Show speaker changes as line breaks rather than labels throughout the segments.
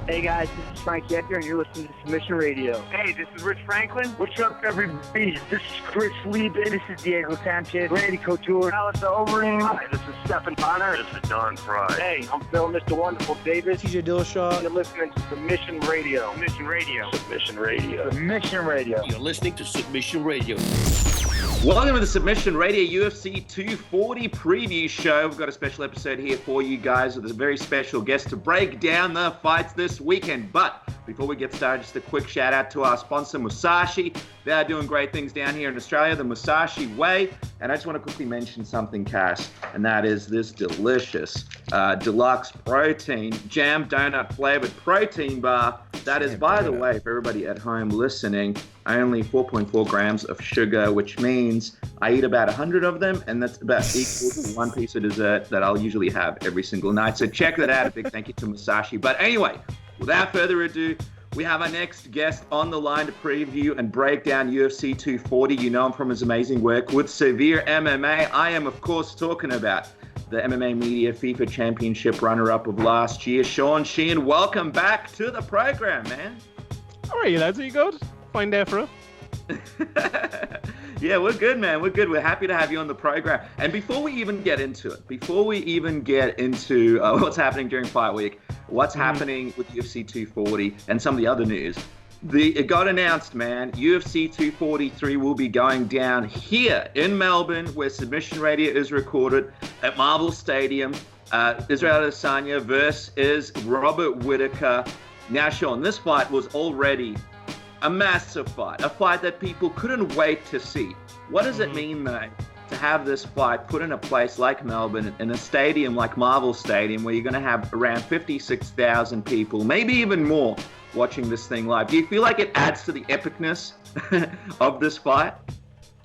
Hey guys, this is Frank Edgar, and you're listening to Submission Radio.
Hey, this is Rich Franklin.
What's up, everybody? This is Chris Lieben.
This is Diego Sanchez, Randy Couture,
Alistair Overeem.
Hi, this is Stephen Bonner.
This is Don Fry.
Hey, I'm Phil, Mr. Wonderful Davis.
TJ Dillashaw.
You're listening to Submission Radio.
Submission Radio. Submission Radio.
Submission Radio.
You're listening to Submission Radio.
Welcome to the Submission Radio UFC 240 preview show. We've got a special episode here for you guys with a very special guest to break down the fights this weekend. But before we get started, just a quick shout out to our sponsor, Musashi. They are doing great things down here in Australia, the Musashi Way. And I just want to quickly mention something, Cass, and that is this delicious deluxe protein jam donut flavored protein bar. That is, by the way, for everybody at home listening, only 4.4 grams of sugar, which means I eat about 100 of them, and that's about equal to one piece of dessert that I'll usually have every single night. So check that out. A big thank you to Musashi. But anyway, without further ado, we have our next guest on the line to preview and break down UFC 240. You know him from his amazing work with Severe MMA. I am, of course, talking about the MMA Media FIFA Championship runner-up of last year, Sean Sheehan. Welcome back to the program, man.
How are you, lads? Are you good? Fine day for it.
Yeah, we're good, man. We're good. We're happy to have you on the program. And before we even get into it, what's happening during fight week, what's happening with UFC 240 and some of the other news, it got announced, man. UFC 243 will be going down here in Melbourne, where Submission Radio is recorded at Marvel Stadium. Israel Adesanya versus Robert Whittaker. Now, Sean, this fight was already a massive fight, a fight that people couldn't wait to see. What does it mean, though, to have this fight put in a place like Melbourne, in a stadium like Marvel Stadium, where you're going to have around 56,000 people, maybe even more, watching this thing live? Do you feel like it adds to the epicness of this fight?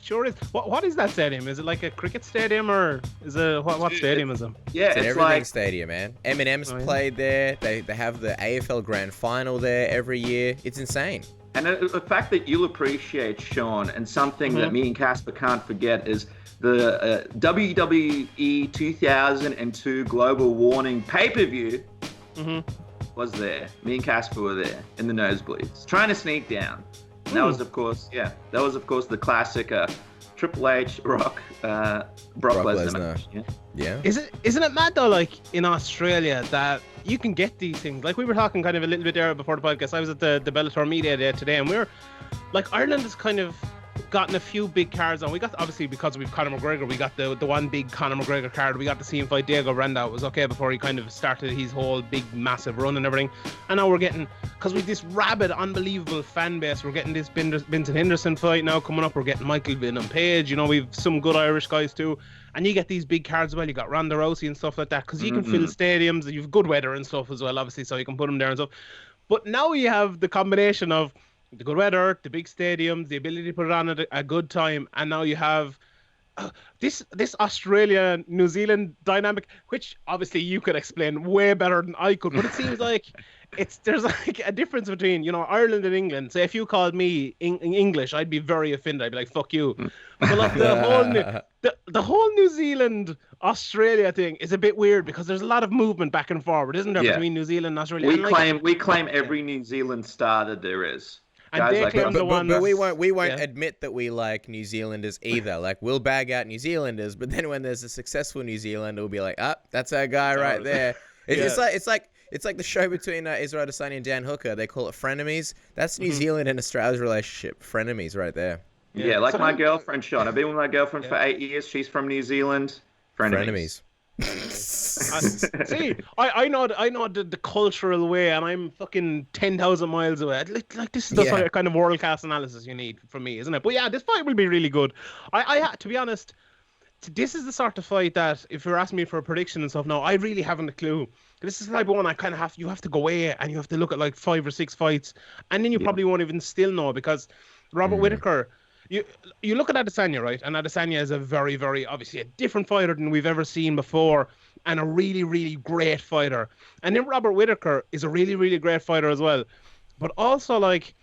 Sure is. What is that stadium? Is it like a cricket stadium, or is it what stadium is it?
Yeah,
it's an everything
like
stadium, man. Eminem's played there. They have the AFL Grand Final there every year. It's insane.
And the fact that you'll appreciate, Sean, and something that me and Casper can't forget is the WWE 2002 Global Warning pay-per-view was there. Me and Casper were there in the nosebleeds, trying to sneak down. And that was, of course, the classic Triple H, Brock Lesnar.
Yeah.
Isn't it mad though? Like in Australia, that you can get these things. Like we were talking kind of a little bit there before the podcast. I was at the Bellator Media Day today, and we were like, Ireland has kind of gotten a few big cards on. We got, obviously, because we've Conor McGregor, we got the one big Conor McGregor card. We got to see him fight Diego Randa. It was okay before he kind of started his whole big massive run and everything. And now we're getting, because we've this rabid, unbelievable fan base, we're getting this Vincent Henderson fight now coming up. We're getting Michael Venom Page. You know, we've some good Irish guys too. And you get these big cards as well. You got Ronda Rousey and stuff like that, because you can fill stadiums. You've good weather and stuff as well, obviously, so you can put them there and stuff. But now you have the combination of the good weather, the big stadiums, the ability to put it on at a good time, and now you have this Australia-New Zealand dynamic, which obviously you could explain way better than I could. But it seems like there's like a difference between, you know, Ireland and England. So if you called me in English, I'd be very offended. I'd be like, "Fuck you." But like the whole New Zealand Australia thing is a bit weird, because there's a lot of movement back and forward, isn't there, between New Zealand and Australia?
We claim every New Zealand star that there is.
And guys, they claim but we won't admit that we like New Zealanders either. Like, we'll bag out New Zealanders, but then when there's a successful New Zealander, we'll be like, that's our guy right there. It's like the show between Israel Adesanya and Dan Hooker. They call it frenemies. That's New Zealand and Australia's relationship. Frenemies right there.
Yeah, like my girlfriend, Sean. I've been with my girlfriend for 8 years. She's from New Zealand. Frenemies.
See, I know the cultural way, and I'm fucking 10,000 miles away. Like this is the kind of world class analysis you need from me, isn't it? But yeah, this fight will be really good. I to be honest, this is the sort of fight that, if you're asking me for a prediction and stuff now, I really haven't a clue. This is the type of one I kind of you have to go away and you have to look at like 5 or 6 fights, and then you probably won't even still know, because Robert Whittaker. You look at Adesanya, right? And Adesanya is a very, very, obviously a different fighter than we've ever seen before, and a really, really great fighter. And then Robert Whittaker is a really, really great fighter as well. But also, like,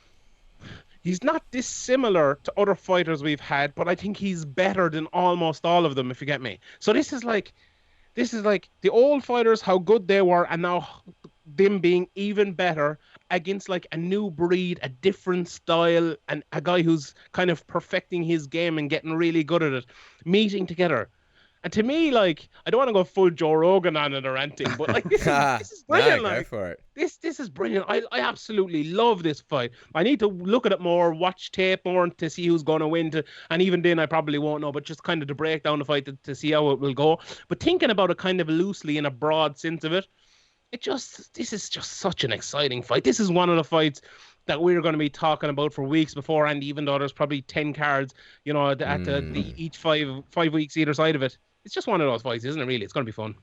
he's not dissimilar to other fighters we've had, but I think he's better than almost all of them, if you get me. So this is like the old fighters, how good they were, and now them being even better against like a new breed, a different style, and a guy who's kind of perfecting his game and getting really good at it, meeting together. And to me, like, I don't want to go full Joe Rogan on it or anything, but like this is brilliant.
No,
like,
go for it.
This is brilliant. I absolutely love this fight. I need to look at it more, watch tape more to see who's going to win. And even then, I probably won't know, but just kind of to break down the fight to see how it will go. But thinking about it kind of loosely in a broad sense of it, this is just such an exciting fight. This is one of the fights that we're going to be talking about for weeks before, and even though there's probably 10 cards, you know, at the each 5 weeks either side of it. It's just one of those fights, isn't it, really? It's going to be fun.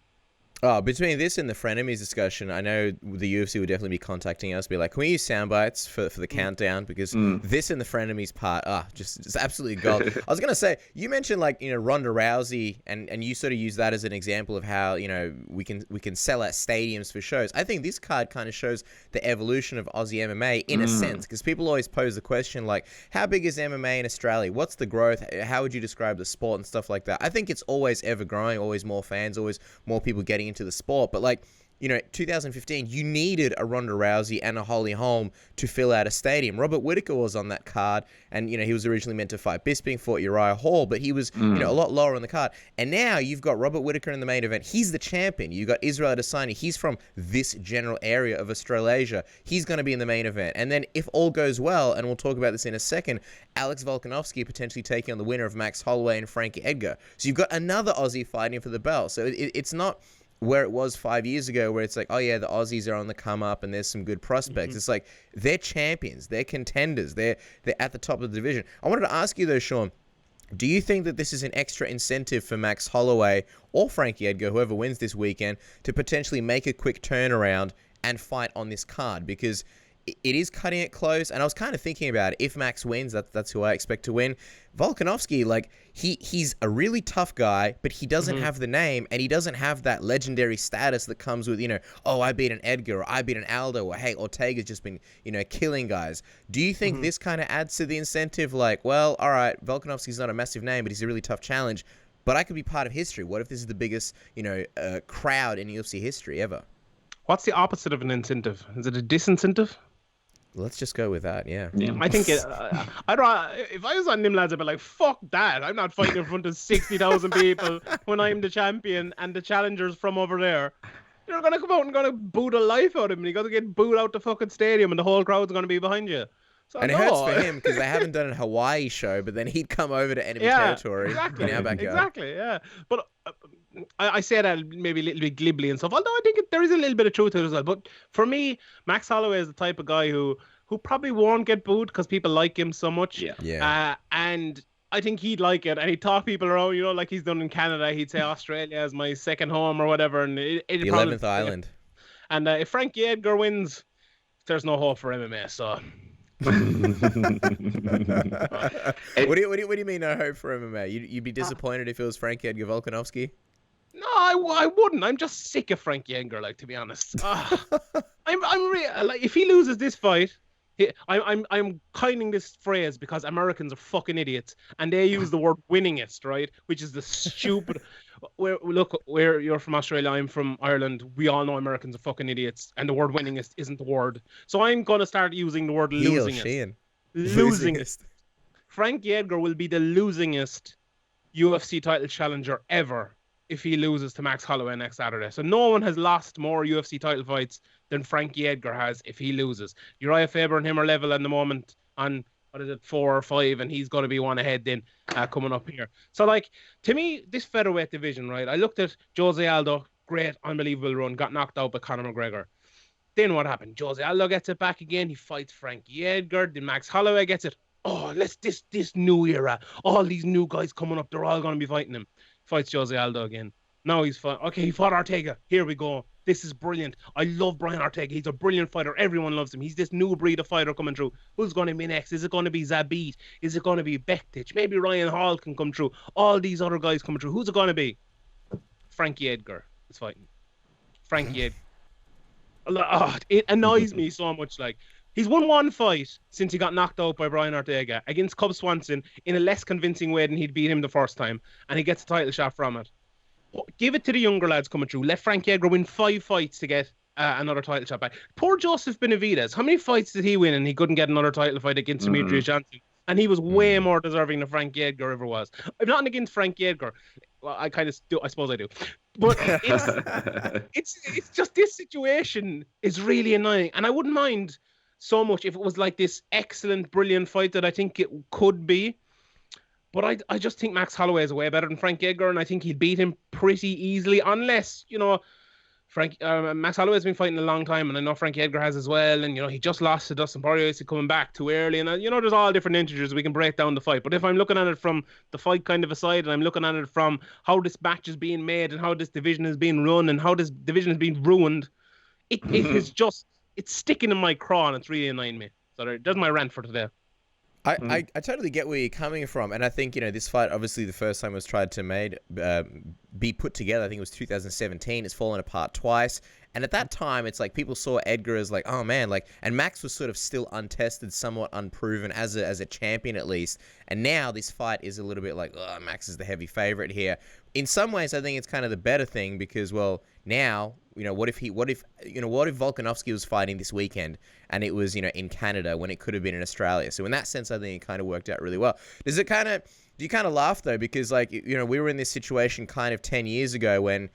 Oh, between this and the frenemies discussion, I know the UFC would definitely be contacting us, be like, can we use sound bites for the countdown? Because this and the frenemies part, just absolutely gold. I was going to say, you mentioned like, you know, Ronda Rousey, and you sort of use that as an example of how, you know, we can sell out stadiums for shows. I think this card kind of shows the evolution of Aussie MMA in a sense, because people always pose the question like, how big is MMA in Australia? What's the growth? How would you describe the sport and stuff like that? I think it's always ever growing, always more fans, always more people getting into the sport. But like, you know, 2015, you needed a Ronda Rousey and a Holly Holm to fill out a stadium. Robert Whittaker was on that card, and, you know, he was originally meant to fight Bisping, fought Uriah Hall, but he was, you know, a lot lower on the card. And now you've got Robert Whittaker in the main event. He's the champion. You got Israel Adesanya. He's from this general area of Australasia. He's going to be in the main event. And then if all goes well, and we'll talk about this in a second, Alex Volkanovski potentially taking on the winner of Max Holloway and Frankie Edgar. So you've got another Aussie fighting for the belt. So it's not where it was 5 years ago, where it's like, oh yeah, the Aussies are on the come up and there's some good prospects. It's like, they're champions, they're contenders, they're at the top of the division. I wanted to ask you though, Sean, do you think that this is an extra incentive for Max Holloway or Frankie Edgar, whoever wins this weekend, to potentially make a quick turnaround and fight on this card? Because it is cutting it close, and I was kind of thinking about it. If Max wins, that's who I expect to win. Volkanovski, like, he's a really tough guy, but he doesn't have the name, and he doesn't have that legendary status that comes with, you know, oh, I beat an Edgar, or I beat an Aldo, or hey, Ortega's just been, you know, killing guys. Do you think this kind of adds to the incentive? Like, well, all right, Volkanovski's not a massive name, but he's a really tough challenge, but I could be part of history. What if this is the biggest, you know, crowd in UFC history ever?
What's the opposite of an incentive? Is it a disincentive?
Let's just go with that, yeah.
I think if I was on them lads, I'd be like, fuck that. I'm not fighting in front of 60,000 people when I'm the champion and the challengers from over there. You're going to come out and going to boo the life out of him, and you're going to get booed out the fucking stadium, and the whole crowd's going to be behind you. So,
and it hurts for him because they haven't done a Hawaii show, but then he'd come over to enemy territory in our backyard.
Exactly, yeah. But I say that maybe a little bit glibly and stuff, although I think there is a little bit of truth to it as well. But for me, Max Holloway is the type of guy who probably won't get booed because people like him so much. Yeah. And I think he'd like it, and he'd talk people around, you know, like he's done in Canada. He'd say Australia is my second home or whatever. And the
11th island.
And if Frankie Edgar wins, there's no hope for MMA, so...
What do you mean no hope for MMA? You'd be disappointed if it was Frankie Edgar Volkanovski?
No, I wouldn't. I'm just sick of Frankie Edgar, like, to be honest. I'm like, if he loses this fight, I'm coining this phrase because Americans are fucking idiots, and they use the word winningest, right? Which is the stupid. Where you're from Australia, I'm from Ireland. We all know Americans are fucking idiots, and the word winningest isn't the word. So I'm gonna start using the word losingest. Losingest. Frankie Edgar will be the losingest UFC title challenger ever if he loses to Max Holloway next Saturday. So no one has lost more UFC title fights than Frankie Edgar has if he loses. Uriah Faber and him are level at the moment on, 4 or 5, and he's going to be one ahead then coming up here. So, like, to me, this featherweight division, right, I looked at Jose Aldo, great, unbelievable run, got knocked out by Conor McGregor. Then what happened? Jose Aldo gets it back again. He fights Frankie Edgar. Then Max Holloway gets it. Oh, this new era. All these new guys coming up, they're all going to be fighting him. Fights Jose Aldo again. Now he's fought. Okay, he fought Ortega. Here we go. This is brilliant. I love Brian Ortega. He's a brilliant fighter. Everyone loves him. He's this new breed of fighter coming through. Who's going to be next? Is it going to be Zabit? Is it going to be Bektic? Maybe Ryan Hall can come through. All these other guys coming through. Who's it going to be? Frankie Edgar is fighting. Frankie Edgar. Oh, it annoys me so much. Like, he's won one fight since he got knocked out by Brian Ortega against Cub Swanson in a less convincing way than he'd beat him the first time, and he gets a title shot from it. Give it to the younger lads coming through. Let Frankie Edgar win 5 fights to get another title shot back. Poor Joseph Benavidez. How many fights did he win and he couldn't get another title fight against Demetrius Johnson? And he was way more deserving than Frankie Edgar ever was. I'm not against Frankie Edgar. Well, I kind of do. I suppose I do. But it's just this situation is really annoying. And I wouldn't mind so much if it was like this excellent, brilliant fight that I think it could be. But I just think Max Holloway is way better than Frankie Edgar, and I think he'd beat him pretty easily, unless, Max Holloway's been fighting a long time, and I know Frankie Edgar has as well, and, he just lost to Dustin Poirier, so coming back too early, and, there's all different integers we can break down the fight. But if I'm looking at it from the fight kind of aside, and I'm looking at it from how this match is being made, and how this division is being run, and how this division is being ruined, it is just, it's sticking in my craw, and it's really annoying me. So there's my rant for today.
I totally get where you're coming from, and I think this fight, obviously the first time it was tried to be put together, I think it was 2017. It's fallen apart twice, and at that time it's like people saw Edgar as like, oh man, like, and Max was sort of still untested, somewhat unproven as a champion at least, and now this fight is a little bit like, oh, Max is the heavy favorite here. In some ways, I think it's kind of the better thing because, well, now, what if Volkanovski was fighting this weekend and it was, in Canada when it could have been in Australia? So in that sense, I think it kind of worked out really well. Do you kind of laugh though? Because we were in this situation kind of 10 years ago when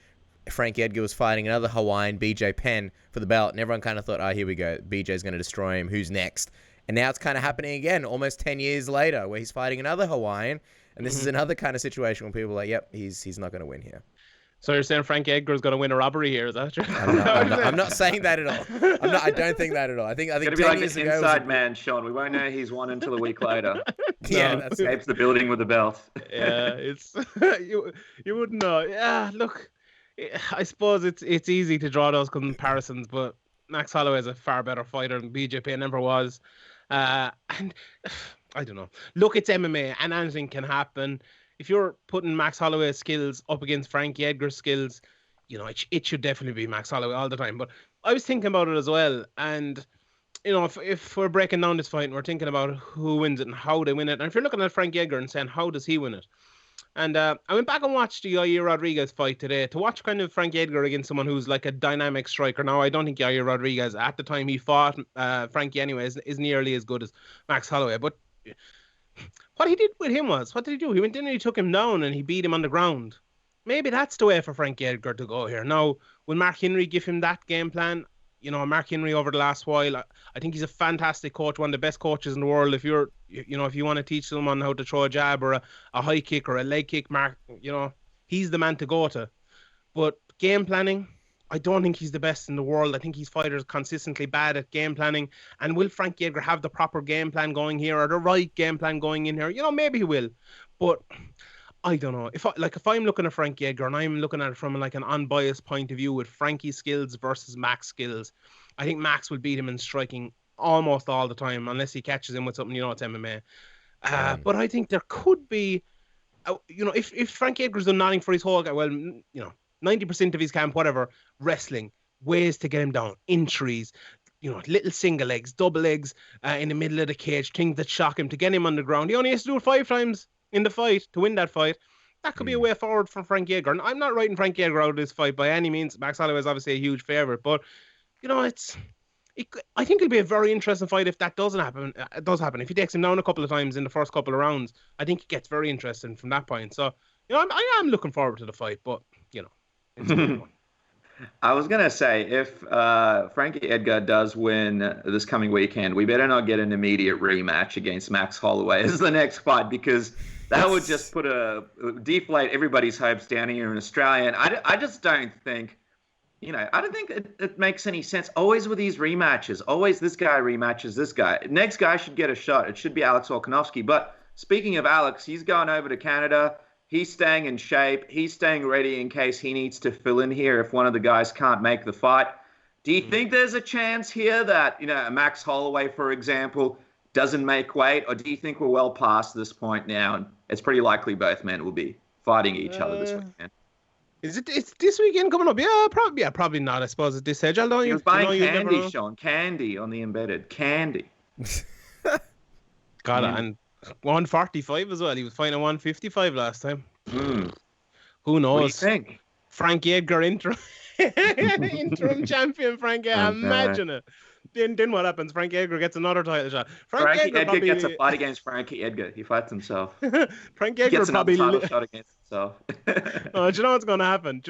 Frank Edgar was fighting another Hawaiian, BJ Penn, for the belt, and everyone kind of thought, oh, here we go, BJ's going to destroy him. Who's next? And now it's kind of happening again, almost 10 years later, where he's fighting another Hawaiian, and this is another kind of situation where people are like, yep, he's not going to win here.
So you're saying Frank Edgar is going to win a robbery here? Is that true?
I'm not saying that at all. I don't think that at all. I think
it's 10 years ago. Inside man, Sean. We won't know he's won until a week later.
That's
escapes the building with the belt.
Yeah, it's you wouldn't know. Yeah, look, I suppose it's easy to draw those comparisons, but Max Holloway is a far better fighter than BJ Penn ever was, and I don't know. Look, it's MMA, and anything can happen. If you're putting Max Holloway's skills up against Frankie Edgar's skills, it should definitely be Max Holloway all the time. But I was thinking about it as well. And, if we're breaking down this fight and we're thinking about who wins it and how they win it, and if you're looking at Frankie Edgar and saying, how does he win it? And I went back and watched the Yair Rodriguez fight today to watch kind of Frankie Edgar against someone who's like a dynamic striker. Now, I don't think Yair Rodriguez, at the time he fought Frankie anyway, is nearly as good as Max Holloway. But what he did with him was, what did he do? He went in and he took him down and he beat him on the ground. Maybe that's the way for Frankie Edgar to go here. Now, will Mark Henry give him that game plan? Mark Henry over the last while, I think he's a fantastic coach, one of the best coaches in the world. If you're, if you want to teach someone how to throw a jab or a high kick or a leg kick, Mark, he's the man to go to. But game planning, I don't think he's the best in the world. I think his fighters consistently bad at game planning. And will Frankie Edgar have the proper game plan going here or the right game plan going in here? Maybe he will. But I don't know. If I'm looking at Frankie Edgar and I'm looking at it from like an unbiased point of view with Frankie's skills versus Max's skills, I think Max will beat him in striking almost all the time unless he catches him with something, it's MMA. But I think there could be, if Frankie Edgar's done nothing for his whole guy, 90% of his camp, whatever, wrestling, ways to get him down, injuries, little single legs, double legs in the middle of the cage, things that shock him to get him on the ground. He only has to do it 5 times in the fight to win that fight. That could be a way forward for Frankie Edgar. And I'm not writing Frankie Edgar out of this fight by any means. Max Holloway is obviously a huge favourite, but I think it'll be a very interesting fight if that doesn't happen. It does happen. If he takes him down a couple of times in the first couple of rounds, I think it gets very interesting from that point. So, I am looking forward to the fight, but it's a good one.
I was going to say, if Frankie Edgar does win this coming weekend, we better not get an immediate rematch against Max Holloway as the next fight, because that would just deflate everybody's hopes down here in Australia. And I just don't think, I don't think it makes any sense. Always with these rematches, always this guy rematches this guy. Next guy should get a shot. It should be Alex Volkanovski. But speaking of Alex, he's going over to Canada. He's staying in shape. He's staying ready in case he needs to fill in here if one of the guys can't make the fight. Do you think there's a chance here that, Max Holloway, for example, doesn't make weight? Or do you think we're well past this point now? And it's pretty likely both men will be fighting each other this weekend.
It's this weekend coming up? Yeah, probably not, I suppose, at this stage.
He was buying candy, Sean. Candy on the embedded. Candy.
And 145 as well. He was fighting 155 last time.
Mm.
Who knows?
What do you think?
Frankie Edgar Interim champion Frank Edgar. Imagine it. Then what happens? Frank Edgar gets another title shot.
Frankie Edgar gets a fight against Frankie Edgar. He fights himself.
Frank Edgar
gets
probably
another title shot against himself.
Oh, do you know what's going to happen?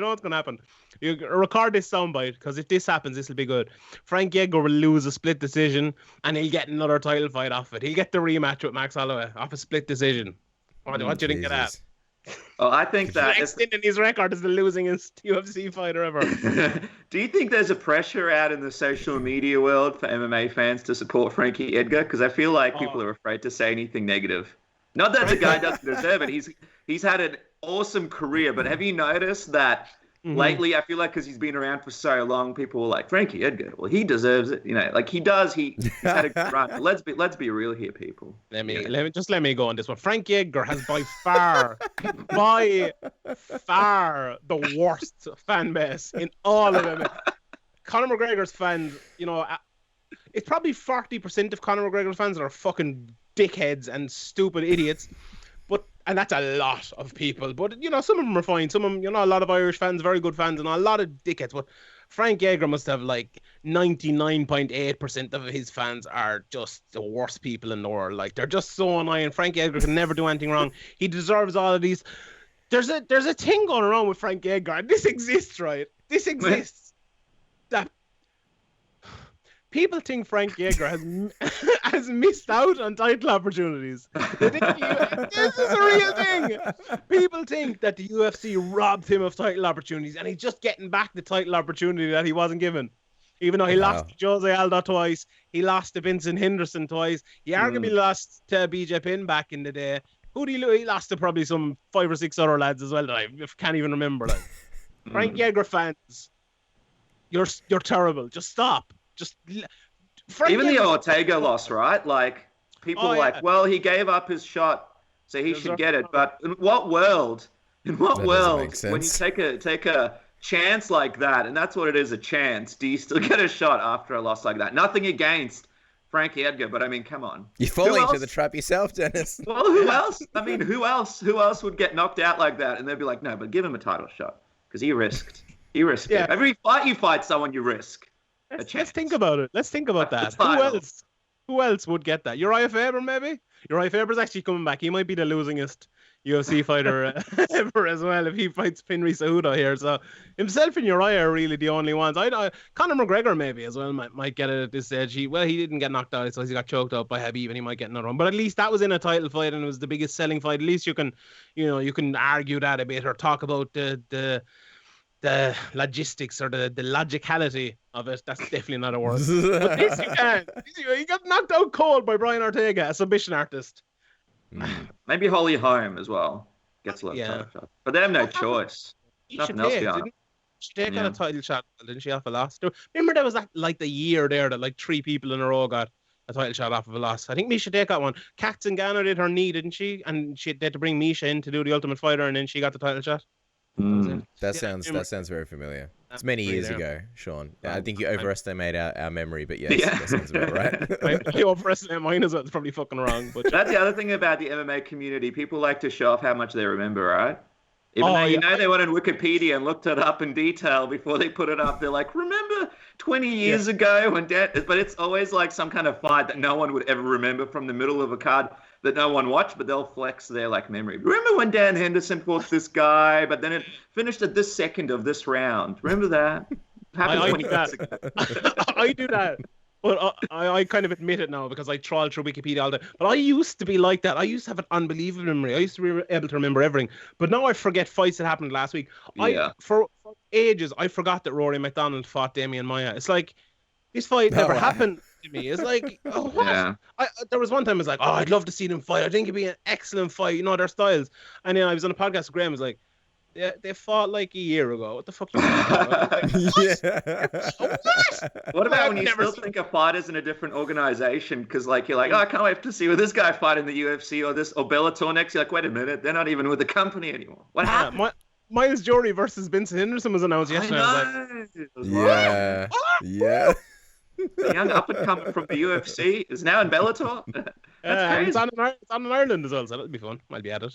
You record this soundbite, because if this happens, this will be good. Frank Edgar will lose a split decision, and he'll get another title fight off it. He'll get the rematch with Max Holloway off a split decision. What do you think of that?
Well, I think that
next in his record is the losingest UFC fighter ever.
Do you think there's a pressure out in the social media world for MMA fans to support Frankie Edgar? Because I feel like people are afraid to say anything negative. Not that the guy doesn't deserve it. He's had an awesome career, but have you noticed that lately? I feel like because he's been around for so long, people were like, Frankie Edgar, well, he deserves it. You know, like he does. He's had a good run. Let's be real here, people. Let me
go on this one. Frankie Edgar has by far the worst fan base in all of them. Conor McGregor's fans, it's probably 40% of Conor McGregor's fans that are fucking dickheads and stupid idiots. And that's a lot of people. But, some of them are fine. Some of them, a lot of Irish fans, very good fans, and a lot of dickheads. But Frank Edgar must have 99.8% of his fans are just the worst people in the world. Like, they're just so annoying. Frank Edgar can never do anything wrong. He deserves all of these. There's a thing going around with Frank Edgar. And this exists, right? This exists. That people think Frank Edgar has missed out on title opportunities. They think this is a real thing. People think that the UFC robbed him of title opportunities, and he's just getting back the title opportunity that he wasn't given. Even though he lost to Jose Aldo twice, he lost to Vincent Henderson twice, he arguably lost to BJ Penn back in the day. Who did he lose? He lost to probably some 5 or 6 other lads as well that I can't even remember. Frank Edgar fans, you're terrible. Just stop.
Even the Ortega loss, right? Like, people well, he gave up his shot, so he should get it. But in what world, when you take a chance like that, and that's what it is, a chance, do you still get a shot after a loss like that? Nothing against Frankie Edgar, but I mean, come on.
You're falling into the trap yourself, Dennis.
Well, who else? I mean, who else would get knocked out like that? And they'd be like, no, but give him a title shot, because he risked it. Every fight you fight someone, you risk. Let's think about it. Let's think about that. Who else would get that? Uriah Faber, maybe? Uriah Faber's actually coming back. He might be the losingest UFC fighter ever as well if he fights Pinri Cejudo here. So himself and Uriah are really the only ones. Conor McGregor maybe as well might get it at this stage. He didn't get knocked out, so he got choked out by Habib, and he might get another one. But at least that was in a title fight, and it was the biggest selling fight. At least you can argue that a bit, or talk about the logistics or the logicality of it. That's definitely not a word. But this you can. He got knocked out cold by Brian Ortega, a submission artist. Maybe Holly Holm as well gets a lot of title shot. But they have no choice. Nothing else beyond it. She got a title shot, didn't she, off a loss? Remember there was the year there that 3 people in a row got a title shot off of a loss. I think Misha Tate got one. Kat Zingano did her knee, didn't she? And they had to bring Misha in to do the Ultimate Fighter, and then she got the title shot.
That sounds very familiar. It's many years ago, Sean. I think you overestimate our memory, but yes, that sounds about right.
I overestimate mine as well. It's probably fucking wrong. But
that's the other thing about the MMA community. People like to show off how much they remember, right? Even though they went on Wikipedia and looked it up in detail before they put it up. They're like, remember 20 years ago when but it's always like some kind of fight that no one would ever remember from the middle of a card that no one watched, but they'll flex their memory. Remember when Dan Henderson fought this guy, but then it finished at this second of this round? Remember that?
I do that. I do that. But I kind of admit it now because I trawl through Wikipedia all day. But I used to be like that. I used to have an unbelievable memory. I used to be able to remember everything. But now I forget fights that happened last week. For ages, I forgot that Rory McDonald fought Damian Maia. It's like, this fight never happened to me. It's like, what? Yeah. There was one time I was like, I'd love to see them fight. I think it'd be an excellent fight, their styles. And then I was on a podcast with Graham, was like, they fought a year ago. What the fuck are you talking about?
What about when you still think a fighter's in a different organization? Because you're like, I can't wait to see this guy fight in the UFC or Bellator next. You're like, wait a minute, they're not even with the company anymore. What happened?
Miles Jury versus Vincent Henderson was announced yesterday.
Yeah.
The young up-and-comer from the UFC is now in Bellator.
It's on in Ireland as well, so that'll be fun. I'll be at it.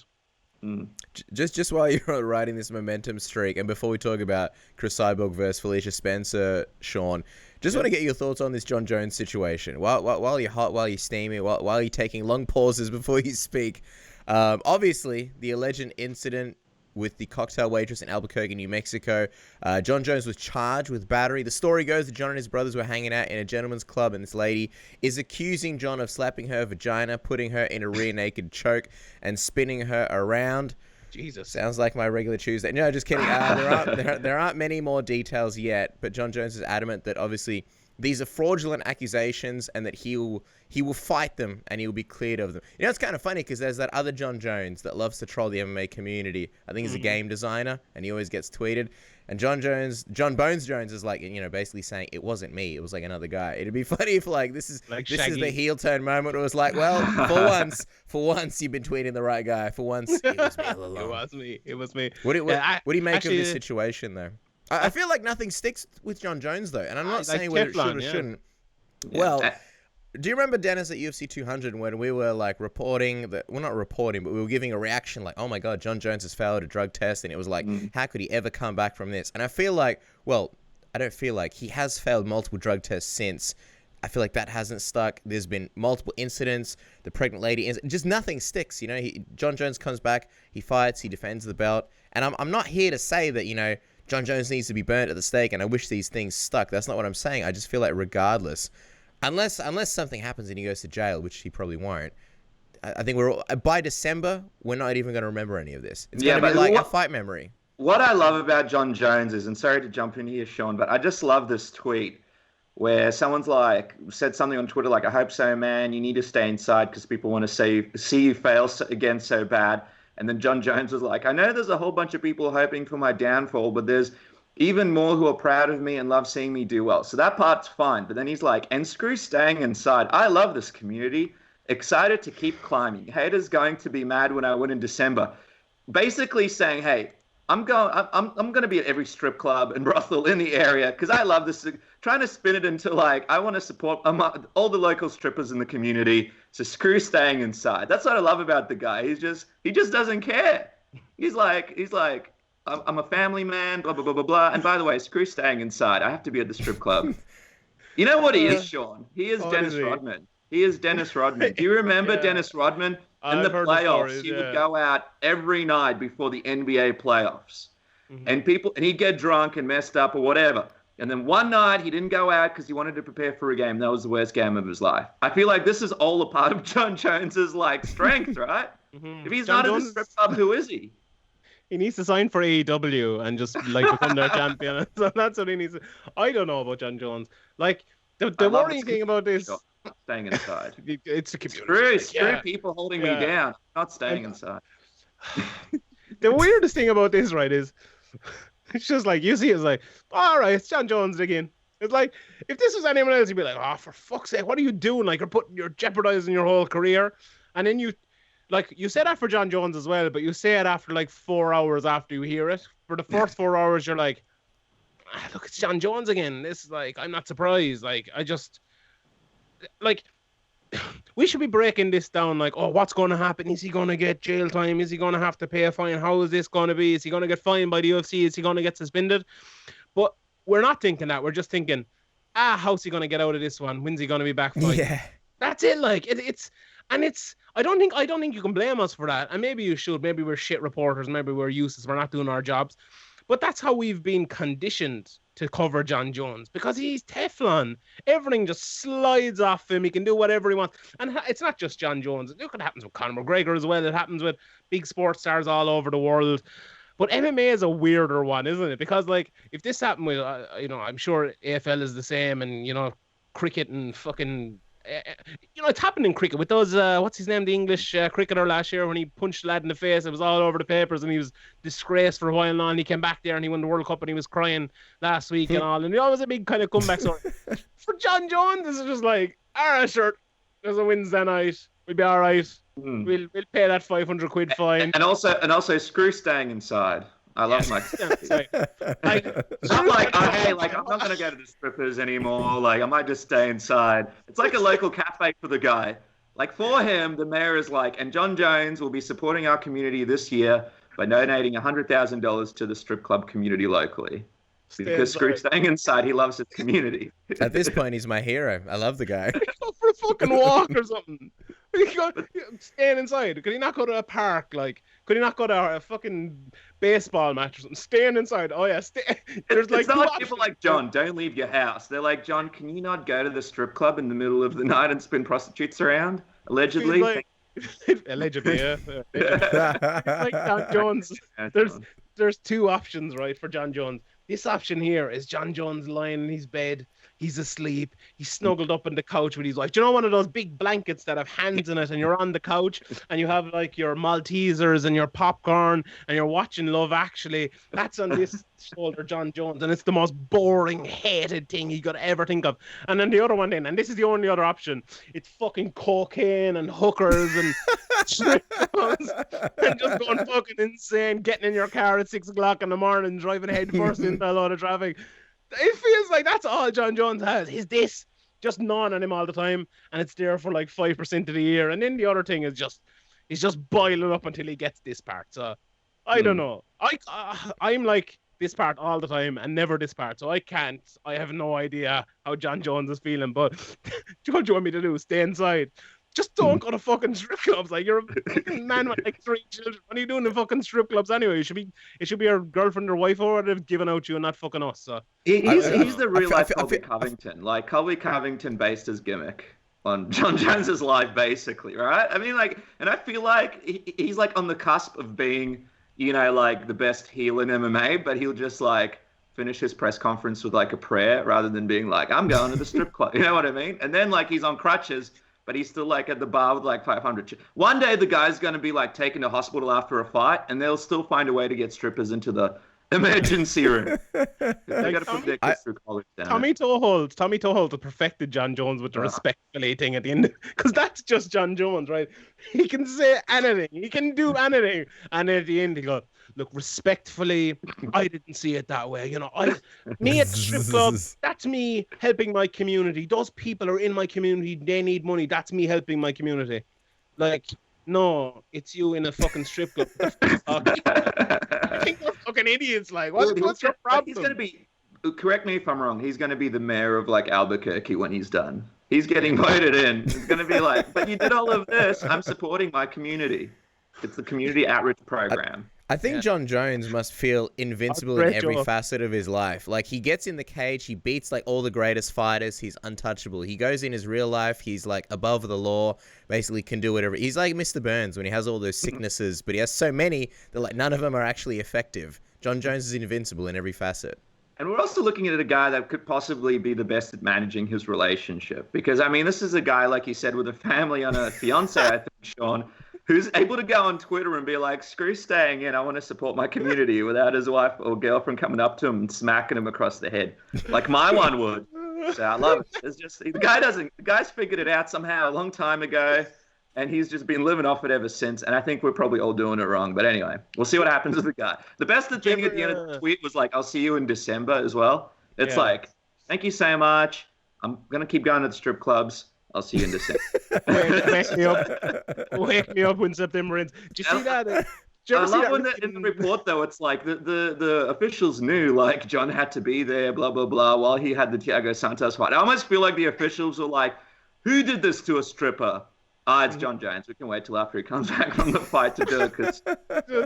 Just while you're riding this momentum streak, and before we talk about Chris Cyborg versus Felicia Spencer, Sean, just want to get your thoughts on this Jon Jones situation. While you're hot, while you're steamy, while you're taking long pauses before you speak, obviously the alleged incident with the cocktail waitress in Albuquerque, New Mexico. Jon Jones was charged with battery. The story goes that Jon and his brothers were hanging out in a gentleman's club, and this lady is accusing Jon of slapping her vagina, putting her in a rear naked choke, and spinning her around.
Jesus.
Sounds like my regular Tuesday. No, just kidding. There aren't many more details yet, but Jon Jones is adamant that obviously these are fraudulent accusations and that he will fight them and he will be cleared of them. You know, it's kind of funny because there's that other Jon Jones that loves to troll the MMA community. I think he's a game designer and he always gets tweeted. And Jon Bones Jones is like, you know, basically saying it wasn't me. It was like another guy. It'd be funny if like this is the heel turn moment. It was like, well, for once you've been tweeting the right guy. For once it was me all along.
It was me.
What do you make of this situation though? I feel like nothing sticks with Jon Jones though, and I'm not saying whether it should or shouldn't. Yeah. Well, do you remember, Dennis, at UFC 200 when we were like reporting that, well, not reporting, but we were giving a reaction like, oh my God, Jon Jones has failed a drug test, and it was like, how could he ever come back from this? And I feel like, well, I don't feel like he has failed multiple drug tests since. I feel like that hasn't stuck. There's been multiple incidents. The pregnant lady, just nothing sticks. You know, Jon Jones comes back, he fights, he defends the belt, and I'm not here to say that, you know, Jon Jones needs to be burnt at the stake, and I wish these things stuck. That's not what I'm saying. I just feel like regardless, unless something happens and he goes to jail, which he probably won't, I think by December, we're not even going to remember any of this. It's going to be like a fight memory.
What I love about Jon Jones is, and sorry to jump in here, Sean, but I just love this tweet where someone's like, said something on Twitter like, I hope so, man. You need to stay inside because people want to see you fail again so bad. And then Jon Jones was like, I know there's a whole bunch of people hoping for my downfall, but there's even more who are proud of me and love seeing me do well. So that part's fine. But then he's like, and screw staying inside. I love this community. Excited to keep climbing. Haters going to be mad when I win in December. Basically saying, hey, I'm going to be at every strip club and brothel in the area because I love this. Trying to spin it into like, I want to support all the local strippers in the community. So screw staying inside. That's what I love about the guy. He just doesn't care. He's like, I'm a family man, blah, blah, blah, blah, blah. And by the way, screw staying inside. I have to be at the strip club. You know what he is, Sean? He is Dennis Rodman. He is Dennis Rodman. Do you remember Dennis Rodman? In the playoffs, he would go out every night before the NBA playoffs. And he'd get drunk and messed up or whatever. And then one night he didn't go out because he wanted to prepare for a game. That was the worst game of his life. I feel like this is all a part of Jon Jones's like strength, right? If he's not in the strip club, who is he?
He needs to sign for AEW and just like become their champion. So that's what he needs. I don't know about Jon Jones. Like the worrying thing about this.
Staying inside.
It's a community.
Screw people holding me down. I'm not staying inside.
The weirdest thing about this, right, is it's just like you see it's like, all right, it's Jon Jones again. It's like if this was anyone else, you'd be like, oh, for fuck's sake, what are you doing? Like you're jeopardizing your whole career. And then you say that for Jon Jones as well, but you say it after like 4 hours after you hear it. For the first 4 hours, you're like, look, it's Jon Jones again. This is like, I'm not surprised. Like we should be breaking this down like, oh, what's going to happen? Is he going to get jail time? Is he going to have to pay a fine? How is this going to be? Is he going to get fined by the UFC? Is he going to get suspended? But we're not thinking that. We're just thinking, how's he going to get out of this one? When's he going to be back fighting? Yeah. That's it. Like it's I don't think you can blame us for that. And maybe you should. Maybe we're shit reporters. Maybe we're useless. We're not doing our jobs. But that's how we've been conditioned to cover Jon Jones because he's Teflon. Everything just slides off him. He can do whatever he wants. And it's not just Jon Jones. Look, it happens with Conor McGregor as well. It happens with big sports stars all over the world. But MMA is a weirder one, isn't it? Because, like, if this happened with, I'm sure AFL is the same and, cricket and fucking... it's happened in cricket with those, what's his name, the English cricketer last year when he punched a lad in the face. It was all over the papers and he was disgraced for a while now and he came back there and he won the World Cup and he was crying last week and all. And it was a big kind of comeback story. For Jon Jones, this is just like, all right, sure, there's a Wednesday night. We'll be all right. We'll pay that 500 quid fine.
And also screw staying inside. I love my. I'm like, I'm not gonna go to the strippers anymore. Like, I might just stay inside. It's like a local cafe for the guy. Like for him, the mayor is like, and Jon Jones will be supporting our community this year by donating $100,000 to the strip club community locally. Because screw staying inside, he loves his community.
At this point, he's my hero. I love the guy.
Go for a fucking walk or something. Staying inside. Could he not go to a park? Like, could he not go to a fucking baseball match or something? Staying inside. Oh yeah, There's like
it's not like people like John. Don't leave your house. They're like, John, can you not go to the strip club in the middle of the night and spin prostitutes around? Allegedly.
Like, allegedly, yeah. Like Jon Jones. There's two options, right, for Jon Jones. This option here is Jon Jones lying in his bed. He's asleep. He's snuggled up on the couch with his wife. Do you know one of those big blankets that have hands in it, and you're on the couch and you have like your Maltesers and your popcorn and you're watching Love Actually? That's on this shoulder, Jon Jones, and it's the most boring, hated thing you could ever think of. And then the other one, and this is the only other option, it's fucking cocaine and hookers and strip clubs and just going fucking insane, getting in your car at 6 o'clock in the morning, driving head first into a lot of traffic. It feels like that's all Jon Jones has. Is this just gnawing on him all the time, and it's there for like 5% of the year, and then the other thing is he's just boiling up until he gets this part. So I don't know. I'm like this part all the time and never this part, so I have no idea how Jon Jones is feeling. But what do you want me to do? Stay inside? Just don't go to fucking strip clubs. Like, you're a man with like 3 children. What are you doing in fucking strip clubs anyway? It should be your girlfriend or wife or whatever giving out you and not fucking us. So
he's the real life Colby Covington. Like Colby Covington based his gimmick on Jon Jones's life, basically, right? I mean, like, and I feel like he's like on the cusp of being, you know, like the best heel in MMA, but he'll just like finish his press conference with like a prayer rather than being like, I'm going to the strip club. You know what I mean? And then like he's on crutches, but he's still like at the bar with like 500. One day the guy's going to be like taken to hospital after a fight, and they'll still find a way to get strippers into the emergency room. They got to put their kids through college down.
Tommy Toehold perfected Jon Jones with the respectfully thing at the end, because that's just Jon Jones, right? He can say anything, he can do anything, and at the end he goes, look, respectfully, I didn't see it that way. You know, me at the strip club, that's me helping my community. Those people are in my community. They need money. That's me helping my community. Like, no, it's you in a fucking strip club. I think we're fucking idiots. Like, what's your problem?
He's going to be, correct me if I'm wrong, he's going to be the mayor of like Albuquerque when he's done. He's getting voted in. It's going to be like, but you did all of this. I'm supporting my community. It's the community outreach program.
I think Jon Jones must feel invincible in every facet of his life. Like, he gets in the cage, he beats like all the greatest fighters, he's untouchable. He goes in his real life, he's like above the law, basically can do whatever. He's like Mr. Burns when he has all those sicknesses, but he has so many that like none of them are actually effective. Jon Jones is invincible in every facet.
And we're also looking at a guy that could possibly be the best at managing his relationship. Because, I mean, this is a guy, like you said, with a family and a fiance, I think, Sean, who's able to go on Twitter and be like, screw staying in, I want to support my community, without his wife or girlfriend coming up to him and smacking him across the head. Like my one would. So I love it. It's just, the guy's figured it out somehow a long time ago, and he's just been living off it ever since. And I think we're probably all doing it wrong. But anyway, we'll see what happens with the guy. The best thing at the end of the tweet was like, I'll see you in December as well. It's like, thank you so much. I'm going to keep going to the strip clubs. I'll see you in December.
Wake me up when September ends. Do you see that?
I love when in the report, though, it's like the officials knew, like, Jon had to be there, blah, blah, blah, while he had the Thiago Santos fight. I almost feel like the officials were like, who did this to a stripper? It's Jon Jones. We can wait till after he comes back from the fight to do it, because,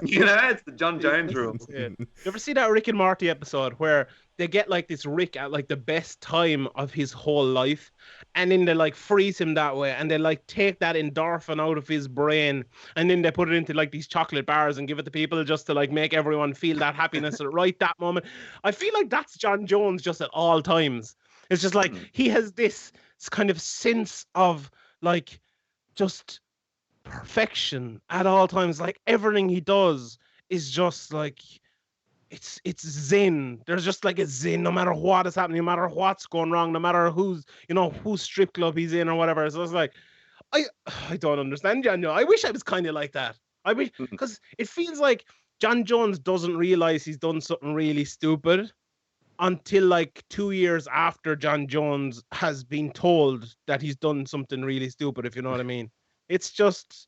you know, it's the Jon Jones rule.
You ever see that Rick and Morty episode where they get, like, this Rick at, like, the best time of his whole life, and then they, like, freeze him that way, and they, like, take that endorphin out of his brain, and then they put it into, like, these chocolate bars and give it to people just to, like, make everyone feel that happiness at right that moment. I feel like that's Jon Jones just at all times. It's just, like, he has this kind of sense of, like, just perfection at all times. Like, everything he does is just, like, it's zen. There's just like a zen, no matter what is happening, no matter what's going wrong, no matter whose strip club he's in or whatever. So it's like, I don't understand Jon Jones. I wish I was kind of like that. I wish, because it feels like Jon Jones doesn't realize he's done something really stupid until like 2 years after Jon Jones has been told that he's done something really stupid, if you know what I mean. It's just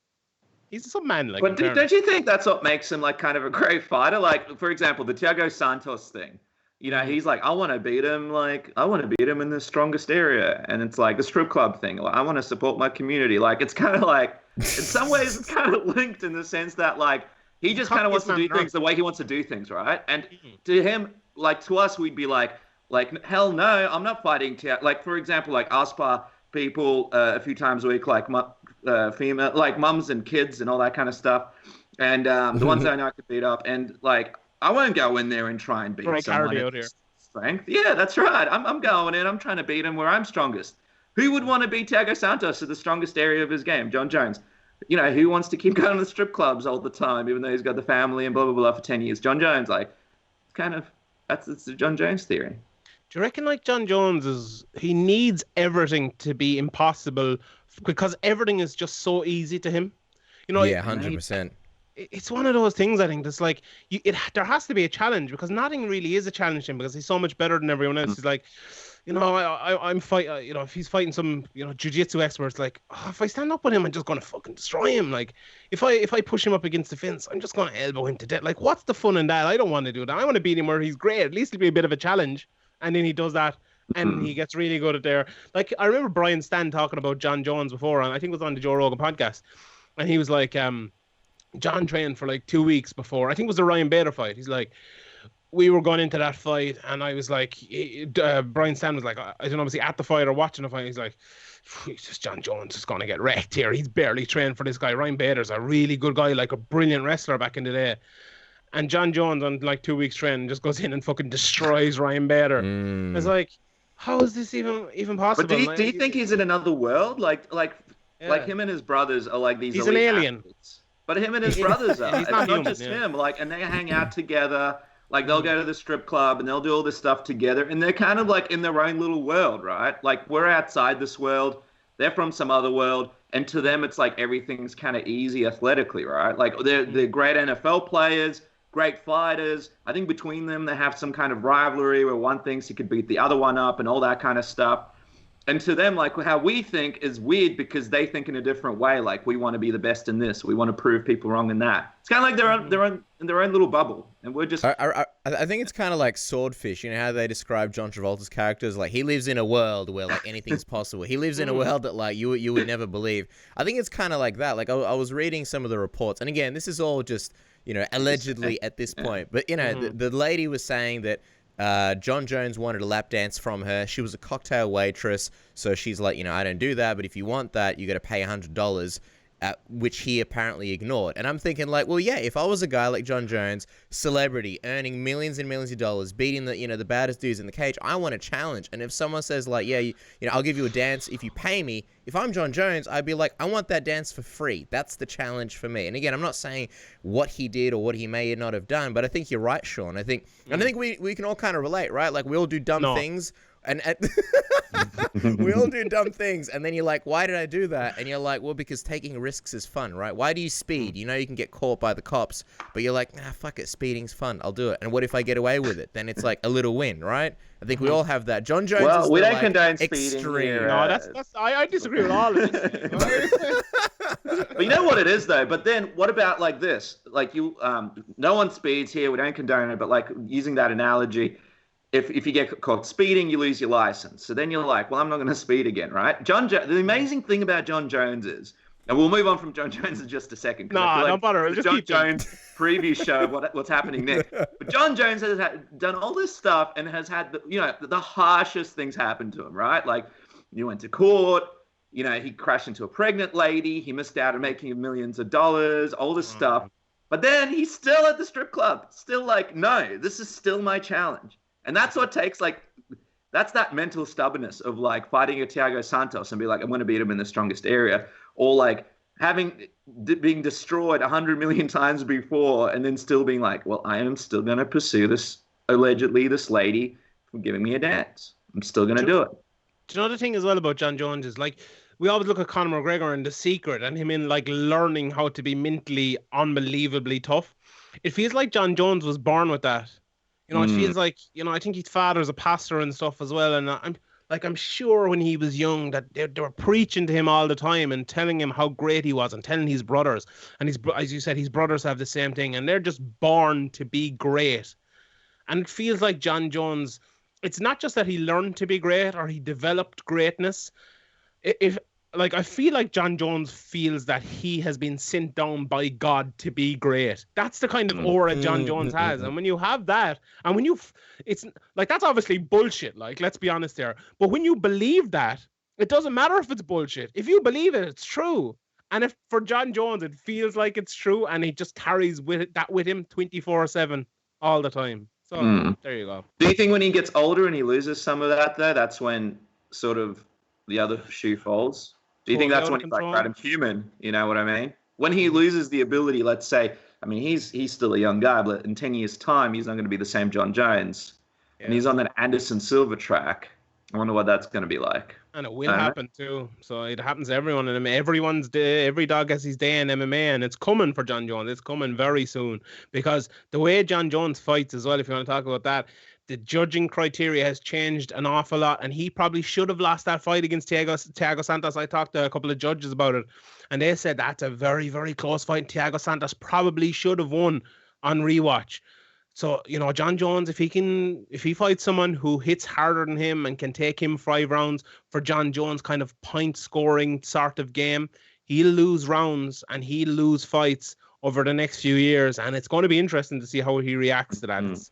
he's some man. Like,
but don't you think that's what makes him like kind of a great fighter? Like, for example, the Thiago Santos thing. You know, he's like, I want to beat him. Like, I want to beat him in the strongest area. And it's like the strip club thing. Like, I want to support my community. Like, it's kind of like, in some ways, it's kind of linked in the sense that, like, he just kind of wants to do things the way he wants to do things, right? And to him, like, to us, we'd be like, hell no, I'm not fighting. Like, for example, like, Aspar people a few times a week, like, female, like, mums and kids and all that kind of stuff. And the ones that I know I could beat up. And, like, I won't go in there and try and beat someone at strength. Yeah, that's right. I'm going in. I'm trying to beat him where I'm strongest. Who would want to beat Thiago Santos at the strongest area of his game? Jon Jones. You know, who wants to keep going to the strip clubs all the time, even though he's got the family and blah, blah, blah for 10 years? Jon Jones, like, it's the Jon Jones theory.
Do you reckon, like, Jon Jones he needs everything to be impossible because everything is just so easy to him? You know,
yeah, 100%.
It's one of those things, I think, that's like, there has to be a challenge because nothing really is a challenge to him because he's so much better than everyone else. He's like, you know, I'm fighting, you know, if he's fighting some, you know, jiu-jitsu experts, like, if I stand up with him, I'm just going to fucking destroy him. Like, if I push him up against the fence, I'm just going to elbow him to death. Like, what's the fun in that? I don't want to do that. I want to beat him where he's great. At least it'll be a bit of a challenge. And then he does that and he gets really good at there. Like, I remember Brian Stan talking about Jon Jones before, and I think it was on the Joe Rogan podcast. And he was like, John trained for like 2 weeks before. I think it was the Ryan Bader fight. He's like, we were going into that fight, and I was like, Brian Stan was like, I don't know, was he at the fight or watching the fight? He's like, Jon Jones is going to get wrecked here. He's barely trained for this guy. Ryan Bader's a really good guy, like a brilliant wrestler back in the day. And Jon Jones on like 2 weeks training just goes in and fucking destroys Ryan Bader. It's like, how is this even possible?
But do you think he's in another world? Like him and his brothers are like these.
He's an alien.
Athletes. But him and his brothers are.
It's
not
human,
just him. Like, and they hang out together. Like, they'll go to the strip club and they'll do all this stuff together. And they're kind of like in their own little world, right? Like, we're outside this world. They're from some other world. And to them, it's like everything's kind of easy athletically, right? Like, they're great NFL players, great fighters. I think between them, they have some kind of rivalry where one thinks he could beat the other one up and all that kind of stuff. And to them, like, how we think is weird because they think in a different way. Like, we want to be the best in this. We want to prove people wrong in that. It's kind of like they're in their own little bubble. And we're just...
I think it's kind of like Swordfish. You know how they describe John Travolta's characters? Like, he lives in a world where, like, anything's possible. He lives in a world that, like, you would never believe. I think it's kind of like that. Like, I was reading some of the reports. And again, this is all just, you know, allegedly at this point. But, you know, the lady was saying that Jon Jones wanted a lap dance from her. She was a cocktail waitress, so she's like, you know, I don't do that, but if you want that, you got to pay $100, which he apparently ignored. And I'm thinking, like, well, yeah, if I was a guy like Jon Jones, celebrity, earning millions and millions of dollars, beating the baddest dudes in the cage, I want a challenge. And if someone says, like, yeah, you know, I'll give you a dance if you pay me, if I'm Jon Jones, I'd be like, I want that dance for free. That's the challenge for me. And again, I'm not saying what he did or what he may not have done, but I think you're right, Sean. I think we can all kind of relate, right? Like, we all do dumb things. And we all do dumb things, and then you're like, why did I do that? And you're like, well, because taking risks is fun, right? Why do you speed? You know you can get caught by the cops, but you're like, nah, fuck it, speeding's fun, I'll do it. And what if I get away with it? Then it's like a little win, right? I think we all have that. Jon Jones is
we don't
like,
condone speeding here.
No, that's I disagree with all of this.
But you know what it is, though? But then what about like this? Like, you, no one speeds here, we don't condone it, but like using that analogy, if you get caught speeding, you lose your license. So then you're like, well, I'm not going to speed again, right? The amazing thing about Jon Jones is, and we'll move on from Jon Jones in just a second.
No, don't bother.
The Jon Jones preview show what's happening next. But Jon Jones has done all this stuff and has had the harshest things happen to him, right? Like, you went to court, you know, he crashed into a pregnant lady, he missed out on making millions of dollars, all this stuff. But then he's still at the strip club, still like, no, this is still my challenge. And that's what takes, like, that's that mental stubbornness of, like, fighting a Thiago Santos and be like, I'm going to beat him in the strongest area. Or, like, being destroyed 100 million times before and then still being like, well, I am still going to pursue this lady from giving me a dance. I'm still going to do it.
Do you know the thing as well about Jon Jones is, like, we always look at Conor McGregor and The Secret and him in, like, learning how to be mentally unbelievably tough. It feels like Jon Jones was born with that. You know, it feels like, you know, I think his father's a pastor and stuff as well. And like, I'm sure when he was young that they were preaching to him all the time and telling him how great he was and telling his brothers. And as you said, his brothers have the same thing, and they're just born to be great. And it feels like Jon Jones, it's not just that he learned to be great or he developed greatness. I feel like Jon Jones feels that he has been sent down by God to be great. That's the kind of aura Jon Jones has. And when you have that, and it's like, that's obviously bullshit. Like, let's be honest there. But when you believe that, it doesn't matter if it's bullshit. If you believe it, it's true. And if for Jon Jones, it feels like it's true, and he just carries that with him 24/7 all the time. So there you go.
Do you think when he gets older and he loses some of that there, that's when sort of the other shoe falls? Do you think that's when he's like Adam Human? You know what I mean? When he loses the ability, let's say, I mean, he's still a young guy, but in 10 years' time, he's not going to be the same Jon Jones. Yeah. And he's on that Anderson Silva track. I wonder what that's going to be like.
And it will happen too. So it happens to everyone in MMA. Every dog has his day in MMA, and it's coming for Jon Jones. It's coming very soon, because the way Jon Jones fights as well, if you want to talk about that, the judging criteria has changed an awful lot, and he probably should have lost that fight against Thiago Santos. I talked to a couple of judges about it, and they said that's a very, very close fight. Thiago Santos probably should have won on rewatch. So, Jon Jones, if he fights someone who hits harder than him and can take him 5 rounds for Jon Jones' kind of point scoring sort of game, he'll lose rounds and he'll lose fights over the next few years, and it's going to be interesting to see how he reacts to that.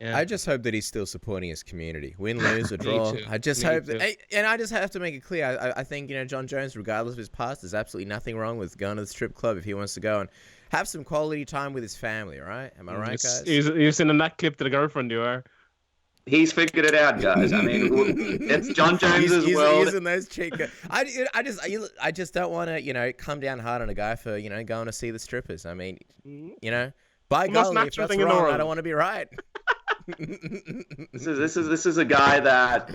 I just hope that he's still supporting his community. Win, lose, or draw. I just hope that, and I just have to make it clear. I think, Jon Jones, regardless of his past, there's absolutely nothing wrong with going to the strip club if he wants to go and have some quality time with his family, right? Am I right, guys?
You've seen that clip to the girlfriend, you are.
He's figured it out, guys. I mean, it's Jon Jones's world.
Using those cheek. I just don't want to, come down hard on a guy for, going to see the strippers. I mean, by golly, if that's wrong, I don't want to be right.
This is a guy that,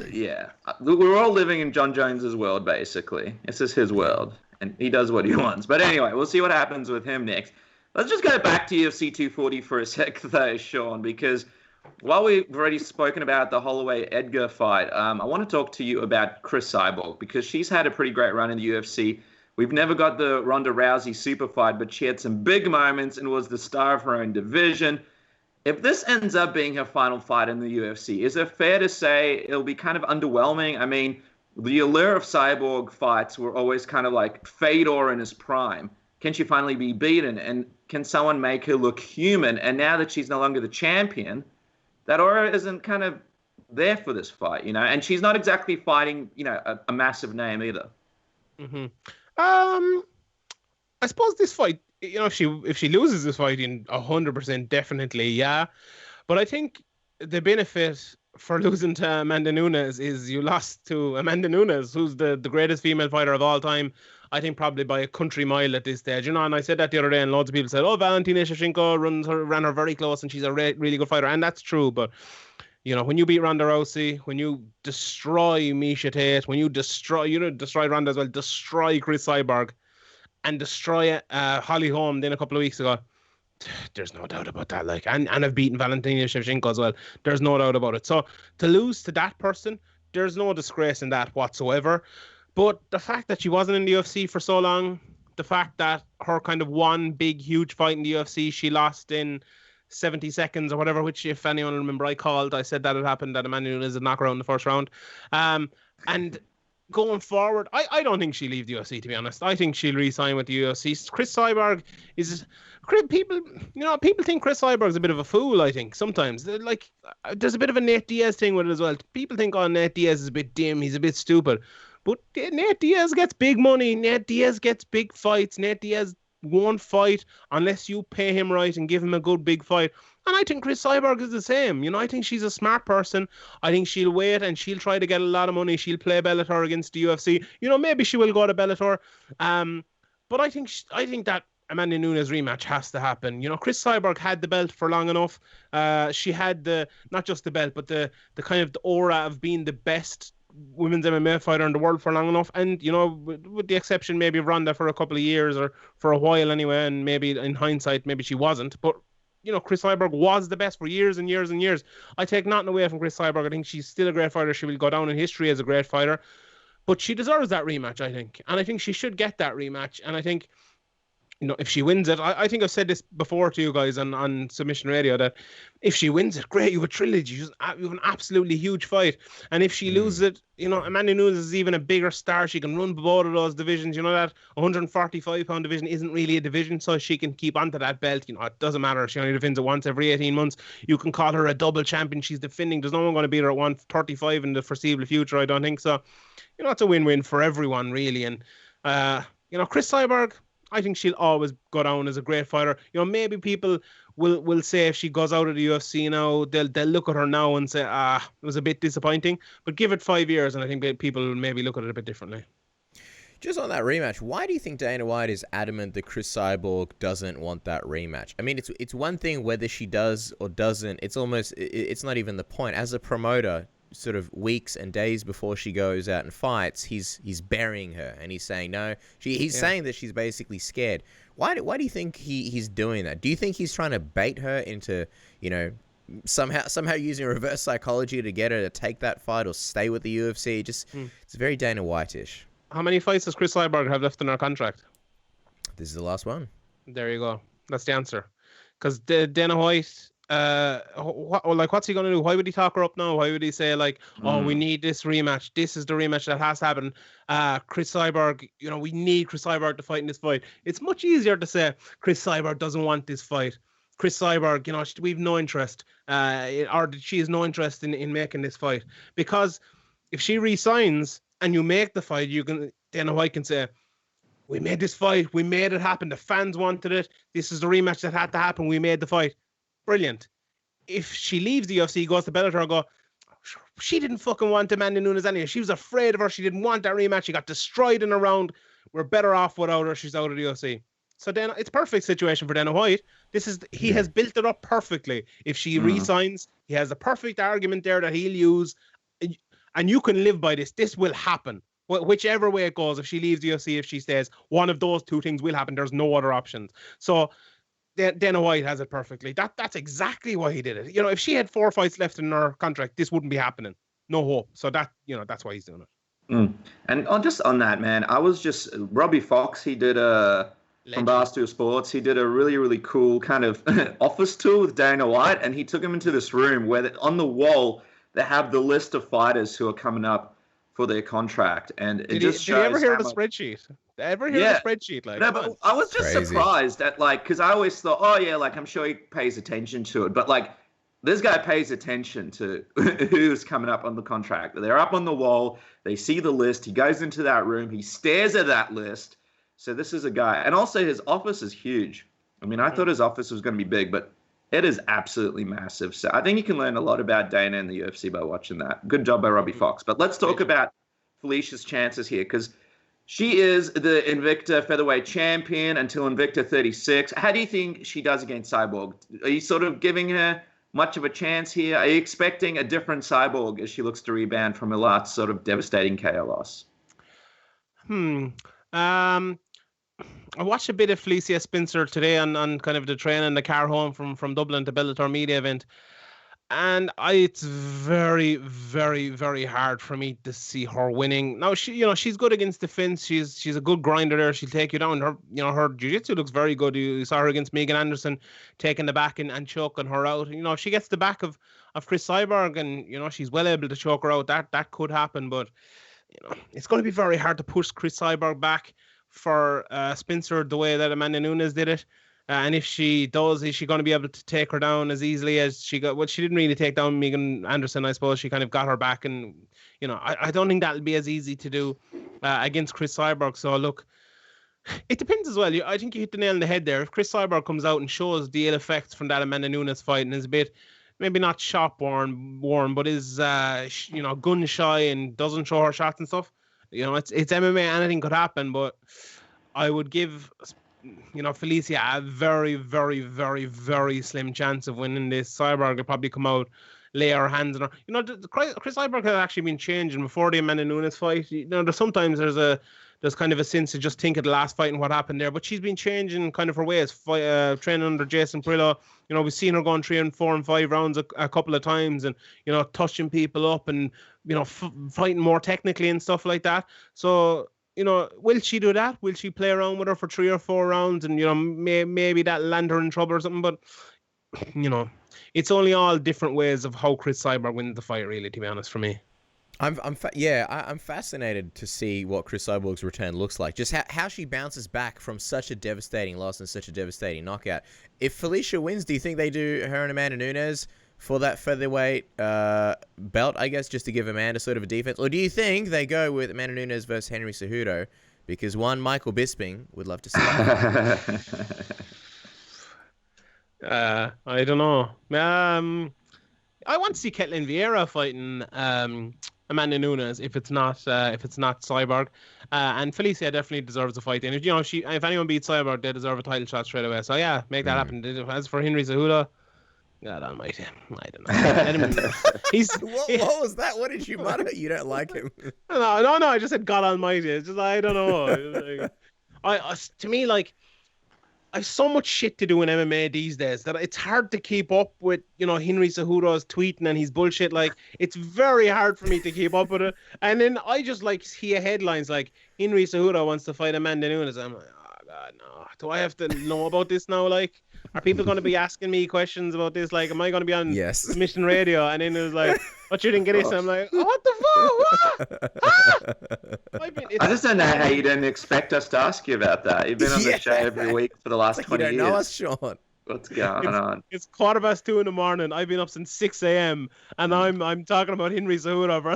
we're all living in Jon Jones's world, basically. This is his world, and he does what he wants. But anyway, we'll see what happens with him next. Let's just go back to UFC 240 for a sec, though, Sean, because while we've already spoken about the Holloway Edgar fight, I want to talk to you about Cris Cyborg, because she's had a pretty great run in the UFC. We've never got the Ronda Rousey super fight, but she had some big moments and was the star of her own division. If this ends up being her final fight in the UFC, is it fair to say it'll be kind of underwhelming? I mean, the allure of Cyborg fights were always kind of like Fedor in his prime. Can she finally be beaten? And can someone make her look human? And now that she's no longer the champion, that aura isn't kind of there for this fight, And she's not exactly fighting, a massive name either.
Mm-hmm. I suppose this fight, if she loses this fight, in 100% definitely, yeah. But I think the benefit for losing to Amanda Nunes is you lost to Amanda Nunes, who's the greatest female fighter of all time. I think probably by a country mile at this stage. And I said that the other day, and loads of people said, Valentina Shevchenko ran her very close and she's a really good fighter. And that's true. But, when you beat Ronda Rousey, when you destroy Miesha Tate, when you destroy Ronda as well, destroy Cris Cyborg, and destroy Holly Holm then a couple of weeks ago, there's no doubt about that. And I've beaten Valentina Shevchenko as well. There's no doubt about it. So to lose to that person, there's no disgrace in that whatsoever. But the fact that she wasn't in the UFC for so long, the fact that her kind of one big, huge fight in the UFC, she lost in 70 seconds or whatever, which, if anyone remember, I said that it happened, that Amanda Nunes had knocked her out in the first round. And going forward, I don't think she'll leave the UFC, to be honest. I think she'll re-sign with the UFC. Cris Cyborg is... People think Cris Cyborg's a bit of a fool, I think, sometimes. There's a bit of a Nate Diaz thing with it as well. People think, Nate Diaz is a bit dim, he's a bit stupid. But Nate Diaz gets big money. Nate Diaz gets big fights. Nate Diaz won't fight unless you pay him right and give him a good big fight. And I think Cris Cyborg is the same. I think she's a smart person. I think she'll wait and she'll try to get a lot of money. She'll play Bellator against the UFC. Maybe she will go to Bellator. But I think that Amanda Nunes rematch has to happen. Cris Cyborg had the belt for long enough. She had not just the belt, but the kind of the aura of being the best women's MMA fighter in the world for long enough. And, with the exception maybe of Ronda for a couple of years or for a while anyway, and maybe in hindsight, maybe she wasn't. But Chris Cyborg was the best for years and years and years. I take nothing away from Chris Cyborg. I think she's still a great fighter. She will go down in history as a great fighter. But she deserves that rematch, I think. And I think she should get that rematch. And I think, if she wins it, I think I've said this before to you guys on Submission Radio, that if she wins it, great, you have a trilogy. You have an absolutely huge fight. And if she loses it, Amanda Nunes is even a bigger star. She can run both of those divisions. That 145-pound division isn't really a division, so she can keep onto that belt. It doesn't matter. She only defends it once every 18 months. You can call her a double champion. She's defending. There's no one going to beat her at 135 in the foreseeable future, I don't think. So, it's a win-win for everyone, really. And, Chris Cyborg, I think she'll always go down as a great fighter. Maybe people will say if she goes out of the UFC now, they'll look at her now and say, it was a bit disappointing. But give it 5 years, and I think people will maybe look at it a bit differently.
Just on that rematch, why do you think Dana White is adamant that Chris Cyborg doesn't want that rematch? I mean, it's one thing whether she does or doesn't. It's not even the point. As a promoter, sort of weeks and days before she goes out and fights, he's burying her, and he's saying no. He's saying that she's basically scared. Why do you think he's doing that? Do you think he's trying to bait her into, somehow using reverse psychology to get her to take that fight or stay with the UFC? It's very Dana White-ish.
How many fights does Chris Cyborg have left in her contract?
This is the last one.
There you go. That's the answer. Because Dana White, what's he going to do? Why would he talk her up now? Why would he say, we need this rematch. This is the rematch that has to happen. Chris Cyborg, we need Chris Cyborg to fight in this fight. It's much easier to say Chris Cyborg doesn't want this fight. Chris Cyborg, we've no interest, or she has no interest in making this fight. Because if she resigns and you make the fight, Dana White can say, we made this fight. We made it happen. The fans wanted it. This is the rematch that had to happen. We made the fight. Brilliant. If she leaves the UFC, goes to Bellator, and go, she didn't fucking want Amanda Nunes anyway. She was afraid of her. She didn't want that rematch. She got destroyed in a round. We're better off without her. She's out of the UFC. So then it's a perfect situation for Dana White. He has built it up perfectly. If she resigns, he has a perfect argument there that he'll use. And you can live by this. This will happen. Whichever way it goes, if she leaves the UFC, if she stays, one of those two things will happen. There's no other options. So Dana White has it perfectly. That's exactly why he did it. If she had 4 fights left in her contract, this wouldn't be happening. No hope. So that's why he's doing it.
And just on that, man, Robbie Fox, he did from Barstool Sports, he did a really, really cool kind of office tour with Dana White, and he took him into this room where on the wall they have the list of fighters who are coming up for their contract, and it just shows.
Did you ever hear the spreadsheet? Ever hear the spreadsheet?
No, but I was just surprised at because I always thought, I'm sure he pays attention to it, but this guy pays attention to who's coming up on the contract. They're up on the wall. They see the list. He goes into that room. He stares at that list. So this is a guy, and also his office is huge. I mean, I thought his office was going to be big, but it is absolutely massive. So I think you can learn a lot about Dana and the UFC by watching that. Good job by Robbie Fox. But let's talk about Felicia's chances here, because she is the Invicta featherweight champion until Invicta 36. How do you think she does against Cyborg? Are you sort of giving her much of a chance here? Are you expecting a different Cyborg as she looks to rebound from her last sort of devastating KO loss?
I watched a bit of Felicia Spencer today on kind of the train in the car home from Dublin to Bellator media event. And it's very, very, very hard for me to see her winning. Now, she's good against the fence. She's a good grinder there. She'll take you down. Her jiu-jitsu looks very good. You saw her against Megan Anderson, taking the back and choking her out. If she gets the back of Chris Cyborg and, she's well able to choke her out, that could happen. But, it's going to be very hard to push Chris Cyborg back for Spencer the way that Amanda Nunes did it. And if she does, is she going to be able to take her down as easily as she got? Well, she didn't really take down Megan Anderson, I suppose. She kind of got her back. And, I don't think that'll be as easy to do against Chris Cyborg. So, look, it depends as well. I think you hit the nail on the head there. If Chris Cyborg comes out and shows the ill effects from that Amanda Nunes fight and is a bit, maybe not shot-worn, but is, gun-shy and doesn't show her shots and stuff, it's MMA. Anything could happen. But I would give Felicia a very, very, very, very slim chance of winning this. Cyborg will probably come out lay our hands on her. You know, Chris Cyborg has actually been changing before the Amanda Nunes fight. You know, sometimes there's kind of a sense to just think of the last fight and what happened there, but she's been changing kind of her ways, training under Jason Prillo. You know, we've seen her going 3 and 4 and 5 rounds a couple of times, and you know, touching people up and you know, fighting more technically and stuff like that. So, you know, will she do that? Will she play around with her for 3 or 4 rounds, and you know, maybe that land her in trouble or something? But you know, it's only all different ways of how Chris Cyborg wins the fight, really, to be honest, for me.
I'm fascinated to see what Chris Cyborg's return looks like. Just how she bounces back from such a devastating loss and such a devastating knockout. If Felicia wins, do you think they do her and Amanda Nunes for that featherweight belt, I guess, just to give Amanda sort of a defense? Or do you think they go with Amanda Nunes versus Henry Cejudo? Because one, Michael Bisping would love to see that.
I don't know. I want to see Ketlen Vieira fighting Amanda Nunes if it's not Cyborg, and Felicia definitely deserves a fight. And if anyone beats Cyborg, they deserve a title shot straight away. So yeah, make that happen. As for Henry Cejudo, God almighty, I don't know. Let him,
what was that? What did you mutter? You don't like him?
No. I just said God almighty. It's just I don't know. To me, like, I have so much shit to do in MMA these days that it's hard to keep up with, you know, Henry Cejudo's tweeting and his bullshit. Like, it's very hard for me to keep up with it. And then I just like hear headlines like Henry Cejudo wants to fight Amanda Nunes. I'm like, oh God, no. Do I have to know about this now? Like, are people going to be asking me questions about this? Like, am I going to be on Mission Radio? And then it was like, what, you didn't get this? I'm like, oh, what the fuck? What?
I just don't know how you didn't expect us to ask you about that. You've been on the show every week for the last 20 years.
You don't know us, Sean.
What's going on?
It's 2:15 in the morning. I've been up since 6 a.m. and I'm talking about Henry Cejudo, bro.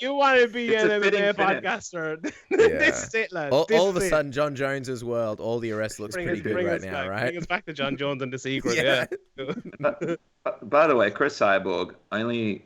You want to be an MMA podcaster? This is it, lad.
All of a sudden, Jon Jones's world, all the arrest looks pretty good right now, right?
Bring us back to Jon Jones and the Secret. Yeah.
By the way, Chris Cyborg only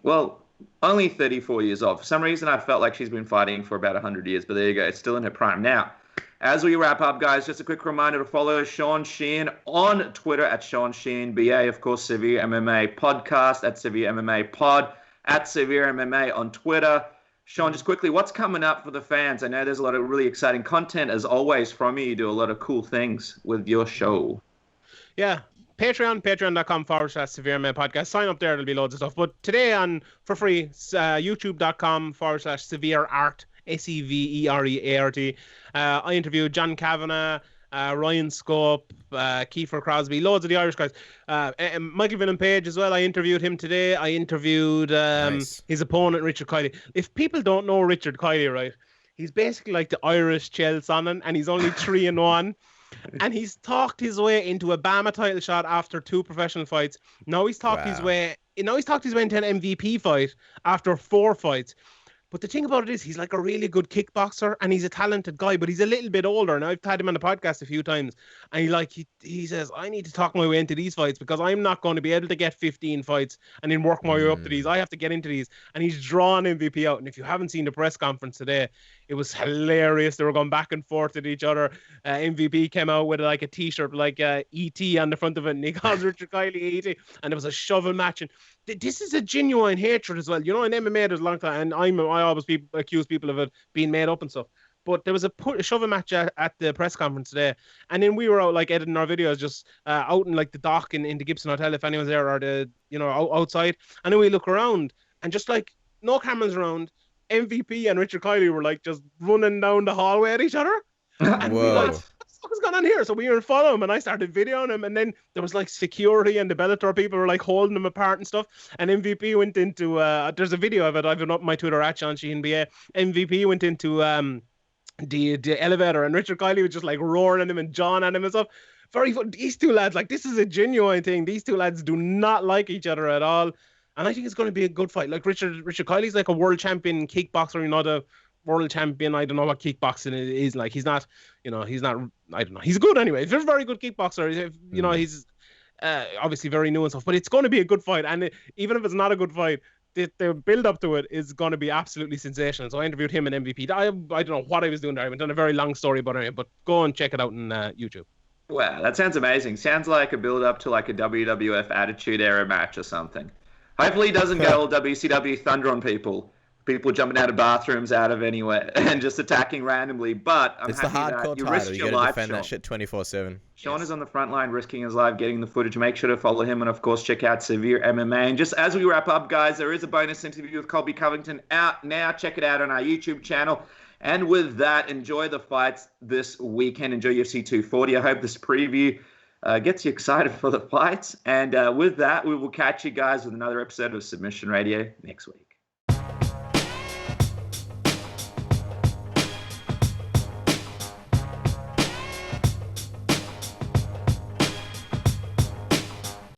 34 years old. For some reason, I felt like she's been fighting for about 100 years, but there you go. It's still in her prime now. As we wrap up, guys, just a quick reminder to follow Sean Sheehan on Twitter at Sean Sheehan BA, of course, Severe MMA Podcast at Severe MMA Pod, at Severe MMA on Twitter. Sean, just quickly, what's coming up for the fans? I know there's a lot of really exciting content, as always, from you. You do a lot of cool things with your show.
Yeah. patreon.com/Severe MMA Podcast. Sign up there, there'll be loads of stuff. But today for free, youtube.com/Severe Art. SEVEREART. I interviewed John Kavanagh, Ryan Scope, Kiefer Crosby, loads of the Irish guys. Michael Vinham Page as well. I interviewed him today. I interviewed his opponent, Richard Kiley. If people don't know Richard Kiley, right, he's basically like the Irish Chael Sonnen, and he's only 3-1. And he's talked his way into a BAMA title shot after 2 professional fights. Now he's talked his way into an MVP fight after 4 fights. But the thing about it is, he's like a really good kickboxer, and he's a talented guy, but he's a little bit older. And I've had him on the podcast a few times, and he says, I need to talk my way into these fights because I'm not going to be able to get 15 fights and then work my way up to these. I have to get into these. And he's drawn MVP out. And if you haven't seen the press conference today, it was hilarious. They were going back and forth at each other. MVP came out with like a T-shirt like E.T. on the front of it, and he calls Richard Kiley E.T. And there was a shovel match. And this is a genuine hatred as well. You know, in MMA, there's a long time, and I always accuse people of it being made up and stuff. But there was a shovel match at the press conference today, and then we were out like editing our videos, just out in like the dock in the Gibson Hotel, if anyone's there, or outside. And then we look around, and just like no cameras around, MVP and Richard Kiley were like just running down the hallway at each other. And we like, what the fuck is going on here? So we were following him, and I started videoing him, and then there was like security and the Bellator people were like holding him apart and stuff. And MVP went into there's a video of it. I've been up on my Twitter at Jon Sheehan BA. MVP went into the elevator, and Richard Kiley was just like roaring at him and John at him and stuff. Very fun. These two lads, like, this is a genuine thing. These two lads do not like each other at all. And I think it's going to be a good fight. Like Richard Kiley's like a world champion kickboxer, not a world champion. I don't know what kickboxing is like. He's not, I don't know. He's good anyway. He's a very good kickboxer. He's obviously very new and stuff, but it's going to be a good fight. And even if it's not a good fight, the build up to it is going to be absolutely sensational. So I interviewed him and MVP. I don't know what I was doing there. I've done a very long story about it, but go and check it out on YouTube.
Wow, that sounds amazing. Sounds like a build-up to like a WWF Attitude Era match or something. Hopefully he doesn't go all WCW Thunder on people. People jumping out of bathrooms out of anywhere and just attacking randomly. But I'm
it's the
happy
hardcore
that you
title.
risked
You
your
got to
life,
defend
Sean.
that shit 24/7.
Sean is on the front line, risking his life, getting the footage. Make sure to follow him and, of course, check out Severe MMA. And just as we wrap up, guys, there is a bonus interview with Colby Covington out now. Check it out on our YouTube channel. And with that, enjoy the fights this weekend. Enjoy UFC 240. I hope this preview gets you excited for the fights. And with that, we will catch you guys with another episode of Submission Radio next week.